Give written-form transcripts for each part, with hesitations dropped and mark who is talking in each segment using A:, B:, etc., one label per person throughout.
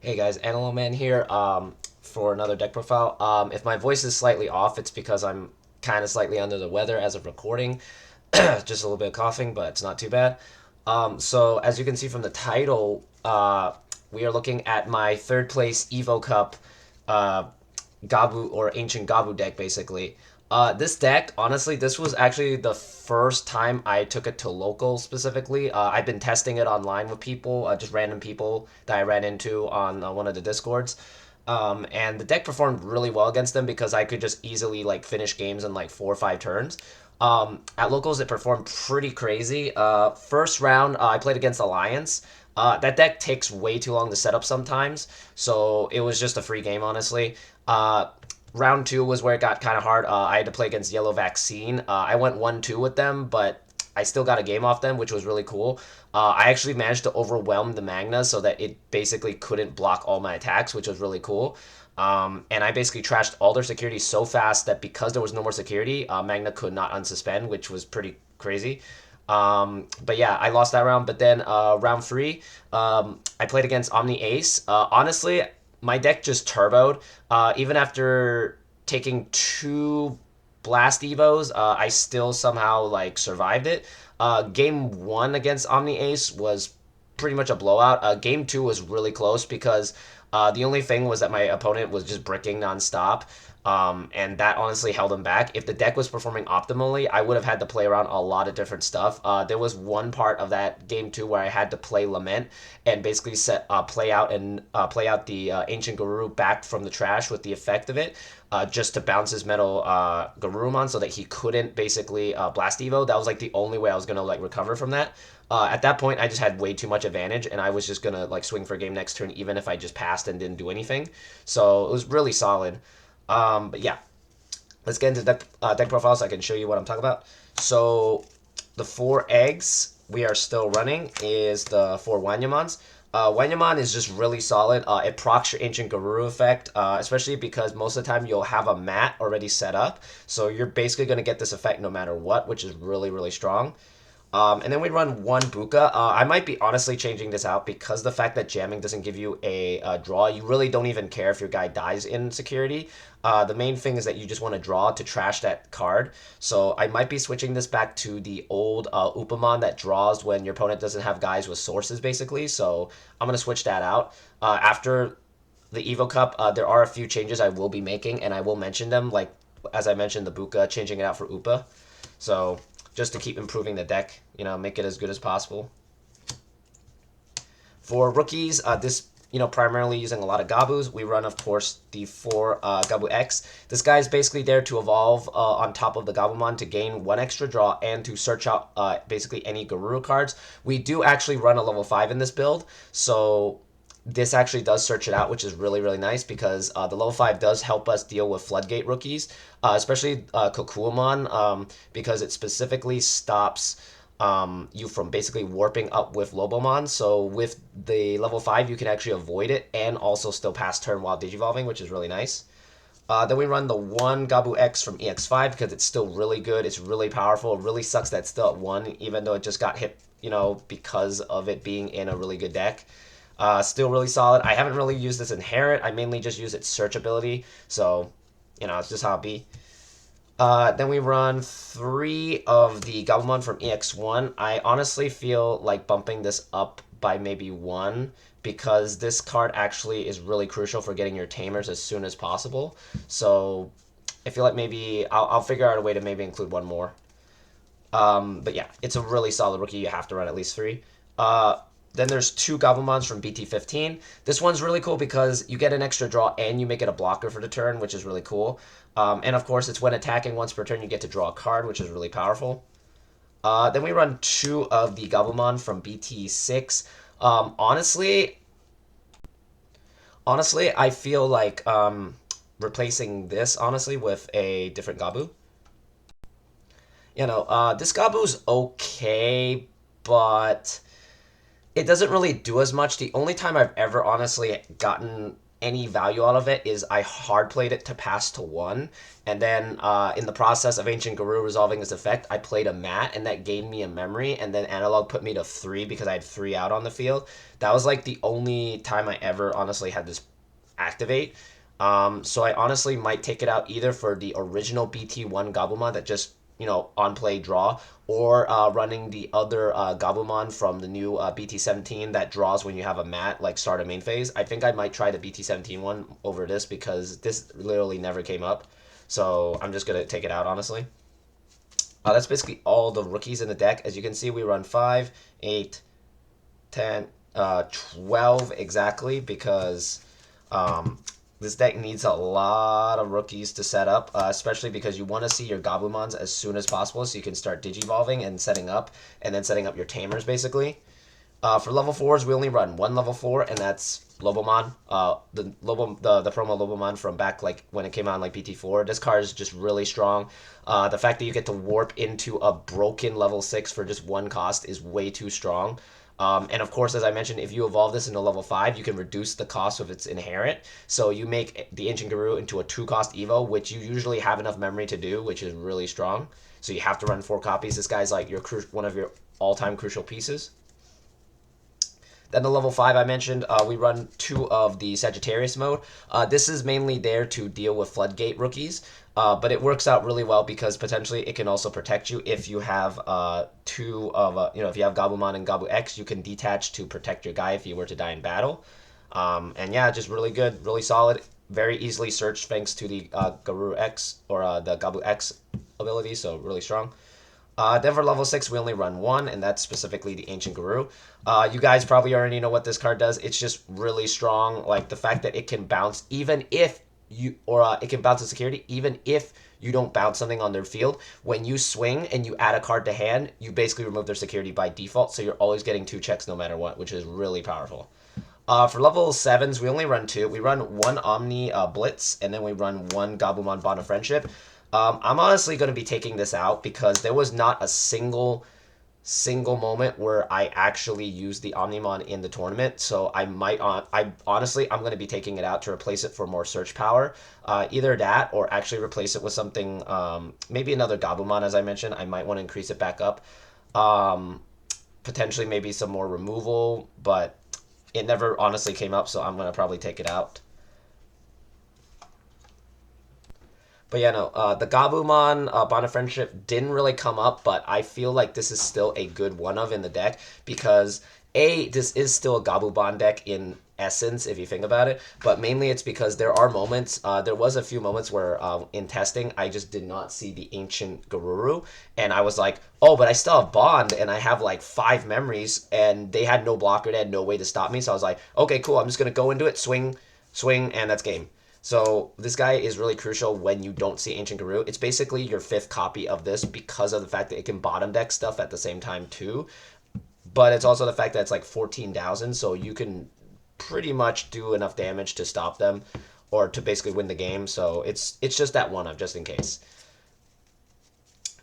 A: Hey guys, Man here for another deck profile. If my voice is slightly off, it's because I'm kind of slightly under the weather as of recording. Just a little bit of coughing, but it's not too bad. So as you can see from the title, we are looking at my third place Evo Cup uh, Gabu or Ancient Gabu deck, basically. This deck, honestly, this was actually the first time I took it to local specifically. I've been testing it online with people, just random people that I ran into on one of the discords. And the deck performed really well against them because I could just easily like finish games in like 4 or 5 turns. At locals, it performed pretty crazy. First round, I played against Alliance. That deck takes way too long to set up sometimes, so it was just a free game, honestly. Round two was where it got kind of hard. I had to play against Yellow Vaccine. I went 1-2 with them, but I still got a game off them, which was really cool. I actually managed to overwhelm the Magna so that it basically couldn't block all my attacks, which was really cool. And I basically trashed all their security so fast that because there was no more security, Magna could not unsuspend, which was pretty crazy. But yeah, I lost that round. But then round three, I played against Omni Ace. Honestly, my deck just turboed. Even after taking two blast evos, I still somehow like survived it. Game one against Omni Ace was pretty much a blowout. Game two was really close because the only thing was that my opponent was just bricking nonstop. And that honestly held him back. If the deck was performing optimally, I would have had to play around a lot of different stuff. There was one part of that game two where I had to play Lament and basically set play out the Ancient Guru back from the trash with the effect of it, just to bounce his metal Garurumon so that he couldn't basically blast Evo. That was like the only way I was gonna like recover from that. At that point, I just had way too much advantage, and I was just gonna like swing for a game next turn, even if I just passed and didn't do anything. So it was really solid. But yeah, let's get into deck profile so I can show you what I'm talking about. So the 4 eggs we are still running is the 4 Wanyamons. Wanyamon is just really solid. It procs your Ancient Garuru effect, especially because most of the time you'll have a mat already set up. So you're basically going to get this effect no matter what, which is really, really strong. And then we run one Buka. I might be honestly changing this out because the fact that jamming doesn't give you a draw, you really don't even care if your guy dies in security. The main thing is that you just want to draw to trash that card. So I might be switching this back to the old Upamon that draws when your opponent doesn't have guys with sources, basically. So I'm going to switch that out. After the Evo Cup, there are a few changes I will be making, and I will mention them, like, as I mentioned, the Buka, changing it out for Upa. So just to keep improving the deck, make it as good as possible. For rookies, this primarily using a lot of Gabus. We run, of course, the 4 Gabu X. This guy is basically there to evolve on top of the Gabumon to gain 1 extra draw and to search out basically any Garuru cards. We do actually run a level 5 in this build, so this actually does search it out, which is really, really nice because the level 5 does help us deal with Floodgate rookies, especially Kokuamon, because it specifically stops you from basically warping up with Lobomon. So with the level 5, you can actually avoid it and also still pass turn while Digivolving, which is really nice. Then we run the 1 Gabu X from EX5 because it's still really good. It's really powerful. It really sucks that it's still at 1, even though it just got hit, because of it being in a really good deck. Still really solid. I haven't really used this inherit. I mainly just use its search ability. So, it's just how it be. Then we run 3 of the Gabumon from EX1. I honestly feel like bumping this up by maybe 1 because this card actually is really crucial for getting your tamers as soon as possible. So I feel like maybe I'll figure out a way to maybe include 1 more. But yeah, it's a really solid rookie. You have to run at least 3. Then there's 2 Gabumons from BT17. This one's really cool because you get an extra draw and you make it a blocker for the turn, which is really cool. And of course, it's when attacking once per turn, you get to draw a card, which is really powerful. Then we run 2 of the Gabumon from BT6. Honestly, I feel like replacing this, honestly, with a different Gabu. This Gabu's okay, but it doesn't really do as much. The only time I've ever honestly gotten any value out of it is I hard played it to pass to 1, and then in the process of Ancient Guru resolving this effect, I played a mat, and that gained me a memory, and then Analog put me to 3 because I had 3 out on the field. That was like the only time I ever honestly had this activate. So I honestly might take it out either for the original BT1 Gabumon that just, on play draw, or running the other Gabumon from the new BT17 that draws when you have a mat, like start a main phase. I think I might try the BT17 one over this because this literally never came up. So I'm just going to take it out, honestly. That's basically all the rookies in the deck. As you can see, we run 5, 8, 10, 12 exactly because this deck needs a lot of rookies to set up, especially because you want to see your Gabumons as soon as possible so you can start Digivolving and setting up, and then setting up your Tamers, basically. For level 4s, we only run 1 level 4, and that's Lobomon. The promo Lobomon from back, like, when it came out in, like, BT4. This card is just really strong. The fact that you get to warp into a broken level 6 for just 1 cost is way too strong. And of course, as I mentioned, if you evolve this into level 5, you can reduce the cost of its inherent. So you make the Ancient Guru into a 2-cost Evo, which you usually have enough memory to do, which is really strong. So you have to run 4 copies. This guy's like one of your all-time crucial pieces. Then the level 5 I mentioned, we run 2 of the Sagittarius mode. This is mainly there to deal with Floodgate rookies, but it works out really well because potentially it can also protect you if you have 2 of, if you have Gabumon and Gabu X, you can detach to protect your guy if you were to die in battle. And yeah, just really good, really solid, very easily searched thanks to the Guru X, or the Gabu X ability, so really strong. Then for level 6, we only run 1, and that's specifically the Ancient Guru. You guys probably already know what this card does. It's just really strong. Like, the fact that it can bounce even if you, or it can bounce a security even if you don't bounce something on their field. When you swing and you add a card to hand, you basically remove their security by default, so you're always getting 2 checks no matter what, which is really powerful. For level 7s, we only run 2. We run 1 Omni Blitz, and then we run 1 Gabumon Bond of Friendship. I'm honestly going to be taking this out because there was not a single moment where I actually used the Omnimon in the tournament. So I'm going to be taking it out to replace it for more search power. Either that or actually replace it with something, maybe another Gabumon, as I mentioned. I might want to increase it back up. Potentially maybe some more removal, but it never honestly came up, so I'm going to probably take it out. But yeah, no, the Gabumon Bond of Friendship didn't really come up, but I feel like this is still a good one-of in the deck because, A, this is still a Gabumon deck in essence, if you think about it, but mainly it's because there are moments, there was a few moments where in testing, I just did not see the Ancient Garuru, and I was like, oh, but I still have Bond, and I have like 5 memories, and they had no blocker, they had no way to stop me, so I was like, okay, cool, I'm just going to go into it, swing, and that's game. So this guy is really crucial when you don't see Ancient Guru. It's basically your 5th copy of this because of the fact that it can bottom deck stuff at the same time too. But it's also the fact that it's like 14,000, so you can pretty much do enough damage to stop them or to basically win the game. So it's just that one of just in case.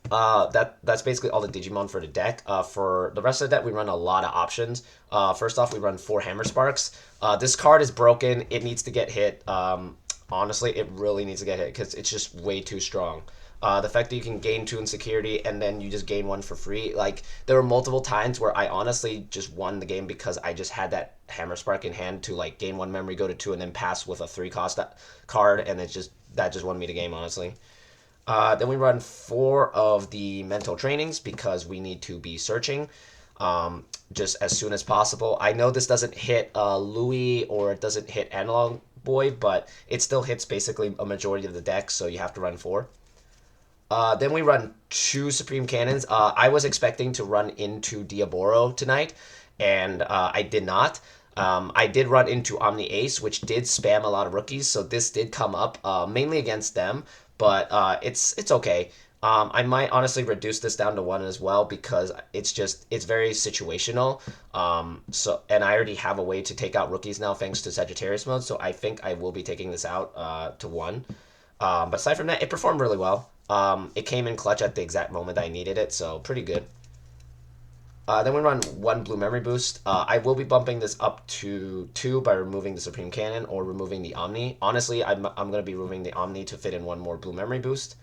A: That's basically all the Digimon for the deck. For the rest of the deck, we run a lot of options. First off, we run 4 Hammer Sparks. This card is broken. It needs to get hit. Honestly, it really needs to get hit because it's just way too strong. The fact that you can gain 2 in security and then you just gain 1 for free. Like, there were multiple times where I honestly just won the game because I just had that Hammer Spark in hand to, like, gain 1 memory, go to 2, and then pass with a 3-cost card, and that just won me the game, honestly. Then we run 4 of the mental trainings because we need to be searching just as soon as possible. I know this doesn't hit Louis or it doesn't hit Analog Boy, but it still hits basically a majority of the deck, so you have to run 4. Then we run 2 Supreme Cannons. I was expecting to run into Diaboro tonight, and I did not. I did run into Omni Ace, which did spam a lot of rookies, so this did come up, mainly against them, but it's okay. I might honestly reduce this down to 1 as well because it's very situational. And I already have a way to take out rookies now thanks to Sagittarius mode, so I think I will be taking this out to 1. But aside from that, it performed really well. It came in clutch at the exact moment I needed it, so pretty good. Then we run one blue memory boost. I will be bumping this up to 2 by removing the Supreme Cannon or removing the Omni. Honestly, I'm going to be removing the Omni to fit in one more blue memory boost.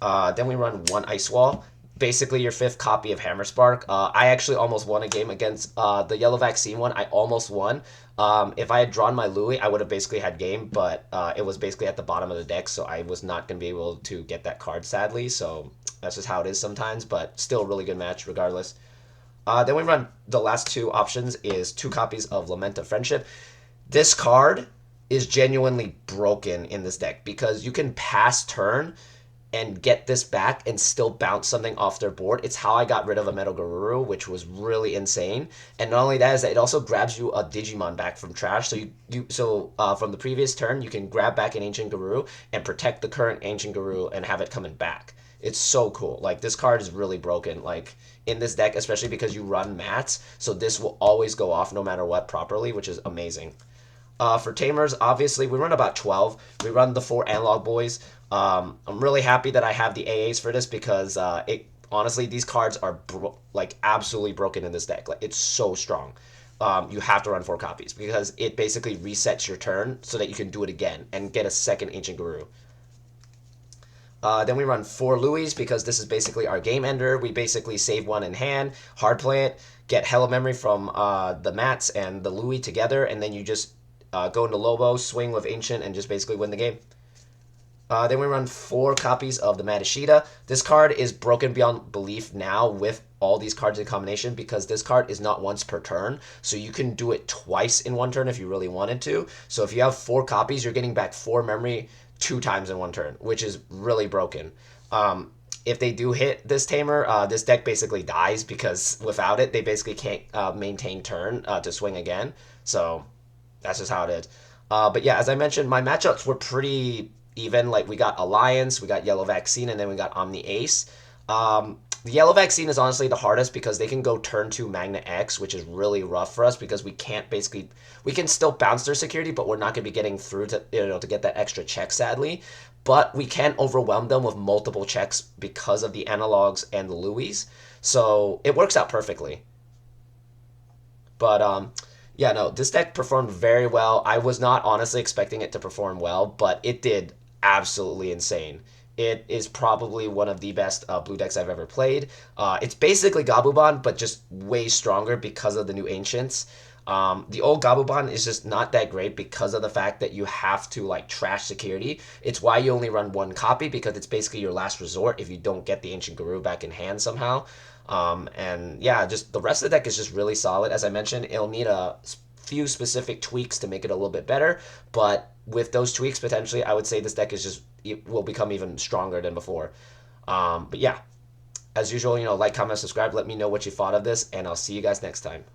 A: Then we run one Ice Wall. Basically, your fifth copy of Hammer Spark. I actually almost won a game against the Yellow Vaccine one. I almost won. If I had drawn my Louis, I would have basically had game, but it was basically at the bottom of the deck, so I was not going to be able to get that card, sadly. So that's just how it is sometimes, but still a really good match regardless. Then we run the last two options is 2 copies of Lament of Friendship. This card is genuinely broken in this deck because you can pass turn and get this back and still bounce something off their board. It's how I got rid of a Metal Garuru, which was really insane. And not only that is that it also grabs you a Digimon back from trash. So from the previous turn, you can grab back an Ancient Garuru and protect the current Ancient Garuru and have it coming back. It's so cool. Like, this card is really broken. Like, in this deck, especially because you run mats, so this will always go off no matter what properly, which is amazing. For Tamers, obviously, we run about 12. We run the 4 Analog Boys. I'm really happy that I have the AAs for this because honestly, these cards are like absolutely broken in this deck. Like, it's so strong. You have to run 4 copies because it basically resets your turn so that you can do it again and get a second Ancient Guru. Then we run 4 Louis because this is basically our game ender. We basically save one in hand, hard play it, get hella memory from the mats and the Louis together, and then you just go into Lobo, swing with Ancient, and just basically win the game. Then we run 4 copies of the Madashida. This card is broken beyond belief now with all these cards in combination because this card is not once per turn. So you can do it twice in one turn if you really wanted to. So if you have 4 copies, you're getting back 4 memory 2 times in one turn, which is really broken. If they do hit this Tamer, this deck basically dies because without it, they basically can't maintain turn to swing again. So that's just how it is. But yeah, as I mentioned, my matchups were pretty even. Like, we got Alliance, we got Yellow Vaccine, and then we got Omni Ace. The Yellow Vaccine is honestly the hardest because they can go turn 2 Magna X, which is really rough for us because we can't basically, we can still bounce their security, but we're not going to be getting through to, to get that extra check, sadly. But we can overwhelm them with multiple checks because of the analogs and the Louis. So it works out perfectly. But yeah, no, this deck performed very well. I was not honestly expecting it to perform well, but it did absolutely insane. It is probably one of the best blue decks I've ever played. It's basically Gabumon, but just way stronger because of the new Ancients. The old Gabumon is just not that great because of the fact that you have to like trash security. It's why you only run 1 copy because it's basically your last resort if you don't get the Ancient Guru back in hand somehow. And yeah, just the rest of the deck is just really solid. As I mentioned, it'll need a few specific tweaks to make it a little bit better, but with those tweaks, potentially, I would say this deck is just, it will become even stronger than before. But yeah, as usual, like, comment, subscribe, let me know what you thought of this, and I'll see you guys next time.